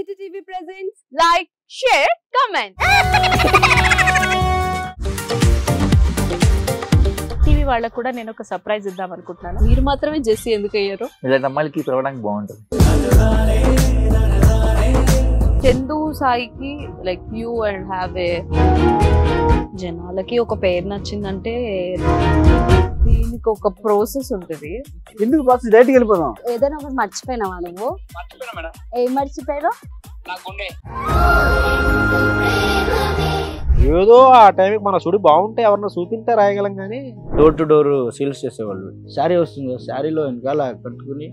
City TV presents like, share, comment. TV వాళ్ళకు కూడా నేను ఒక సర్ప్రైజ్ ఇద్దాం అనుకుంటున్నాను. మీరు మాత్రమే జెస్సీ ఎందుకు అయ్యారు? ఇలాంటి అమ్మాయిలకి పిలవడానికి బాగుంటుంది. చందు సాయికి like you and have a జనాలకి ఒక పేరు నచ్చిందంటే దీనికి ఒక ప్రాసెస్ ఉంటుంది. ఎందుకు బాక్స్ డైరెక్ట్కి వెళ్ళిపోదాం. ఏదైనా ఒకటి మర్చిపోయినావా నువ్వు? ఏం మర్చిపోయావు? ఏదో ఆ టైంకి మన సుడి బాగుంటే ఎవరన్నా చూపింటే రాయగలం కానీ డోర్ టు డోర్ సేల్స్ చేసేవాళ్ళు. శారీ వస్తుంది, శారీలో వెనకాల కట్టుకుని